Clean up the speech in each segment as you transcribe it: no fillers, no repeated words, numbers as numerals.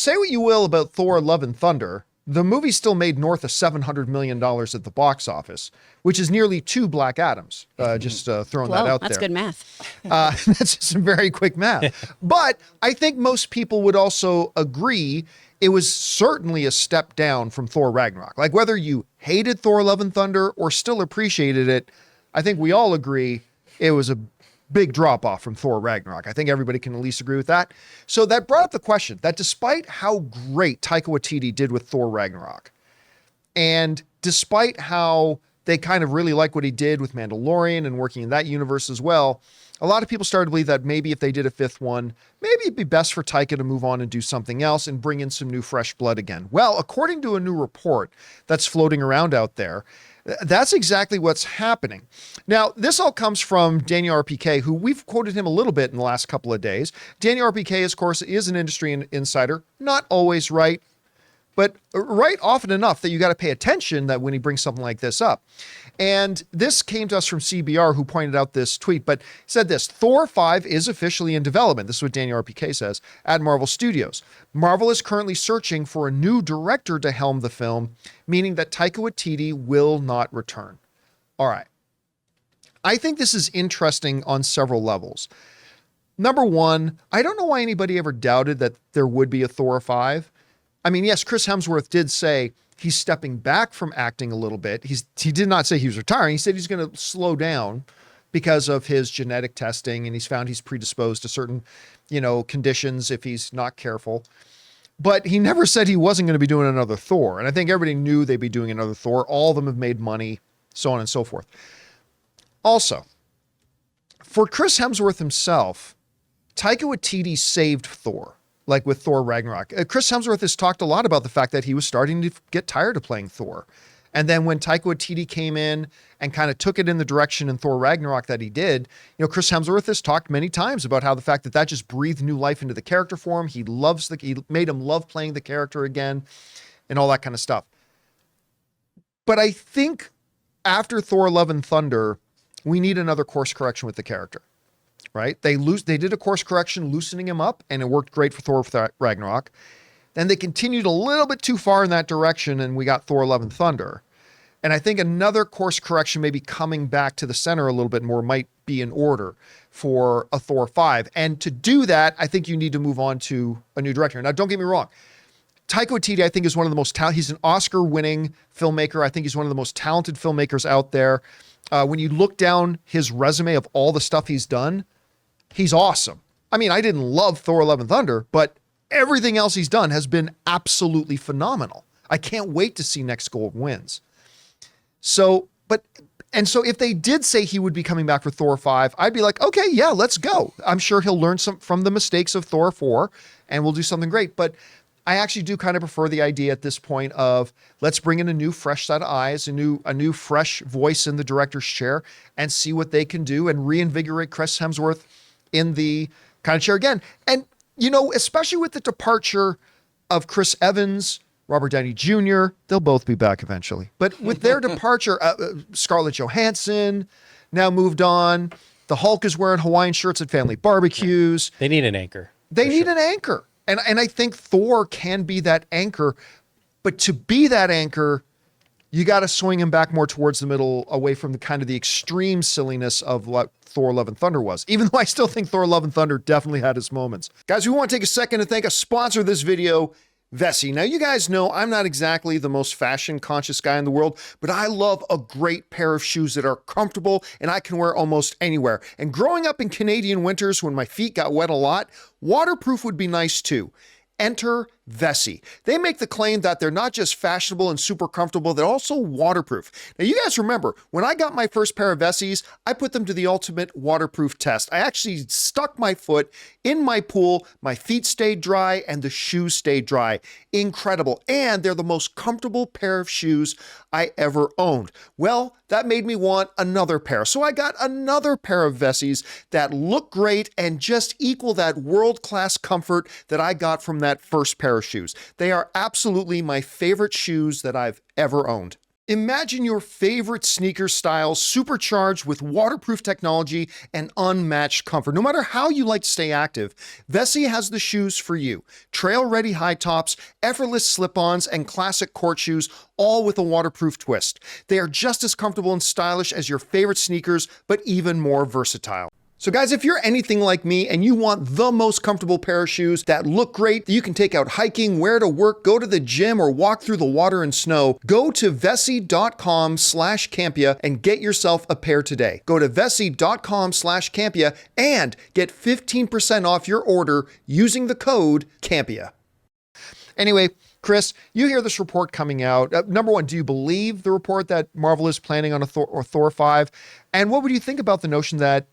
say what you will about Thor Love and Thunder, the movie still made north of $700 million at the box office, which is nearly 2 Black Adams. Just throwing that out that's there. good math. That's some very quick math. But I think most people would also agree it was certainly a step down from Thor Ragnarok. Like whether you hated Thor Love and Thunder or still appreciated it, I think we all agree it was a big drop off from Thor Ragnarok. I think everybody can at least agree with that. So that brought up the question that despite how great Taika Waititi did with Thor Ragnarok, and despite how they kind of really like what he did with Mandalorian and working in that universe as well, a lot of people started to believe that maybe if they did a 5th one, maybe it'd be best for Taika to move on and do something else and bring in some new fresh blood again. Well, according to a new report that's floating around out there, that's exactly what's happening. Now, this all comes from Daniel RPK, who we've quoted him a little bit in the last couple of days. Daniel RPK, of course, is an industry insider, not always right, but right often enough that you got to pay attention that when he brings something like this up. And this came to us from CBR, who pointed out this tweet, but said this: Thor 5 is officially in development. This is what Daniel RPK says at Marvel Studios. Marvel is currently searching for a new director to helm the film, meaning that Taika Waititi will not return. All right. I think this is interesting on several levels. Number one, I don't know why anybody ever doubted that there would be a Thor 5. I mean, yes, Chris Hemsworth did say he's stepping back from acting a little bit. He did not say he was retiring. He said he's going to slow down because of his genetic testing, and he's found he's predisposed to certain, conditions if he's not careful. But he never said he wasn't going to be doing another Thor. And I think everybody knew they'd be doing another Thor. All of them have made money, so on and so forth. Also, for Chris Hemsworth himself, Taika Waititi saved Thor. Like with Thor Ragnarok. Chris Hemsworth has talked a lot about the fact that he was starting to get tired of playing Thor. And then when Taika Waititi came in and kind of took it in the direction in Thor Ragnarok that he did, Chris Hemsworth has talked many times about how the fact that just breathed new life into the character for him. He made him love playing the character again and all that kind of stuff. But I think after Thor Love and Thunder, we need another course correction with the character. Right? They did a course correction, loosening him up, and it worked great for Thor Ragnarok. Then they continued a little bit too far in that direction, and we got Thor Love and Thunder. And I think another course correction, maybe coming back to the center a little bit more, might be in order for a Thor 5. And to do that, I think you need to move on to a new director. Now, don't get me wrong. Taika Waititi, I think, is one of the most talented. He's an Oscar-winning filmmaker. I think he's one of the most talented filmmakers out there. When you look down his resume of all the stuff he's done, he's awesome. I mean, I didn't love Thor Love and Thunder, but everything else he's done has been absolutely phenomenal. I can't wait to see next Gold Wins. So if they did say he would be coming back for Thor 5, I'd be like, okay, yeah, let's go. I'm sure he'll learn some from the mistakes of Thor 4 and we'll do something great. But I actually do kind of prefer the idea at this point of let's bring in a new fresh set of eyes, a new fresh voice in the director's chair and see what they can do and reinvigorate Chris Hemsworth in the kind of chair again. And, especially with the departure of Chris Evans, Robert Downey Jr., they'll both be back eventually. But with their departure, Scarlett Johansson now moved on. The Hulk is wearing Hawaiian shirts at family barbecues. They need an anchor. They need an anchor. And I think Thor can be that anchor. But to be that anchor, you got to swing him back more towards the middle, away from the kind of the extreme silliness of what Thor Love and Thunder was, even though I still think Thor Love and Thunder definitely had its moments. Guys, we want to take a second to thank a sponsor of this video, Vessi. Now, you guys know I'm not exactly the most fashion conscious guy in the world, but I love a great pair of shoes that are comfortable and I can wear almost anywhere. And growing up in Canadian winters when my feet got wet a lot, waterproof would be nice too. Enter Vessi. They make the claim that they're not just fashionable and super comfortable, they're also waterproof. Now, you guys remember, when I got my first pair of Vessis, I put them to the ultimate waterproof test. I actually stuck my foot in my pool, my feet stayed dry, and the shoes stayed dry. Incredible. And they're the most comfortable pair of shoes I ever owned. Well, that made me want another pair. So I got another pair of Vessis that look great and just equal that world-class comfort that I got from that first pair of shoes. They are absolutely my favorite shoes that I've ever owned. Imagine your favorite sneaker style supercharged with waterproof technology and unmatched comfort. No matter how you like to stay active, Vessi has the shoes for you. Trail-ready high tops, effortless slip-ons, and classic court shoes, all with a waterproof twist. They are just as comfortable and stylish as your favorite sneakers, but even more versatile. So guys, if you're anything like me and you want the most comfortable pair of shoes that look great, that you can take out hiking, wear to work, go to the gym, or walk through the water and snow, go to vessi.com/Campea and get yourself a pair today. Go to vessi.com/Campea and get 15% off your order using the code Campea. Anyway, Chris, you hear this report coming out. Number one, do you believe the report that Marvel is planning on a Thor 5? And what would you think about the notion that,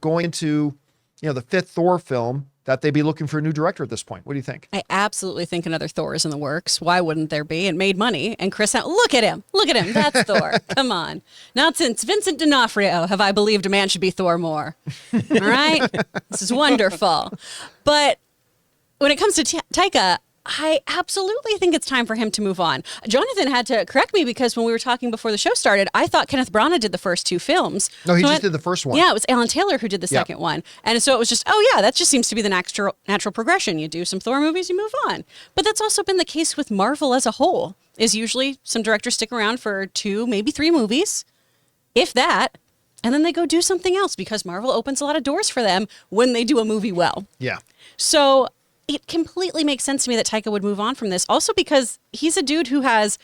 going into, the 5th Thor film, that they'd be looking for a new director at this point? What do you think? I absolutely think another Thor is in the works. Why wouldn't there be? It made money. And Chris, look at him. That's Thor. Come on. Not since Vincent D'Onofrio have I believed a man should be Thor more. All right? This is wonderful. But when it comes to Taika, I absolutely think it's time for him to move on. Jonathan had to correct me because when we were talking before the show started, I thought Kenneth Branagh did the first 2 films. No, he just did the first one. Yeah, it was Alan Taylor who did the second one. And so it was just, that just seems to be the natural progression. You do some Thor movies, you move on. But that's also been the case with Marvel as a whole, is usually some directors stick around for 2, maybe 3 movies, if that, and then they go do something else because Marvel opens a lot of doors for them when they do a movie well. Yeah. So it completely makes sense to me that Taika would move on from this. Also because he's a dude who has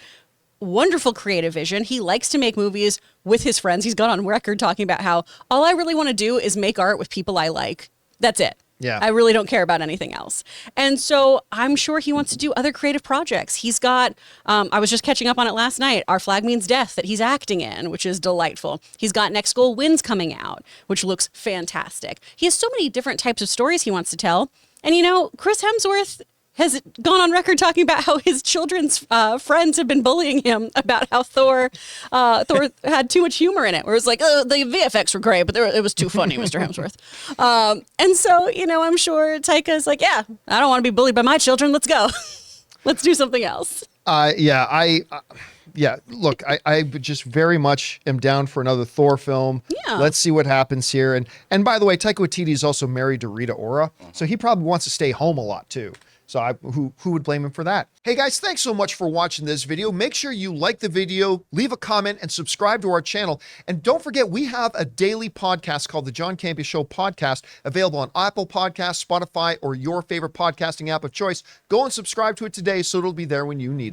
wonderful creative vision. He likes to make movies with his friends. He's gone on record talking about how all I really want to do is make art with people I like. That's it. Yeah. I really don't care about anything else. And so I'm sure he wants to do other creative projects. He's got, I was just catching up on it last night, Our Flag Means Death that he's acting in, which is delightful. He's got Next Goal Wins coming out, which looks fantastic. He has so many different types of stories he wants to tell. And, Chris Hemsworth has gone on record talking about how his children's friends have been bullying him about how Thor had too much humor in it, where it's like, oh, the VFX were great, but it was too funny, Mr. Hemsworth. And so, I'm sure Taika's like, I don't want to be bullied by my children. Let's go. Let's do something else. Look, I just very much am down for another Thor film. Yeah. Let's see what happens here. And by the way, Taika Waititi is also married to Rita Ora, so he probably wants to stay home a lot too. So who would blame him for that? Hey guys, thanks so much for watching this video. Make sure you like the video, leave a comment, and subscribe to our channel. And don't forget, we have a daily podcast called the John Campea Show podcast, available on Apple Podcasts, Spotify, or your favorite podcasting app of choice. Go and subscribe to it today so it'll be there when you need it.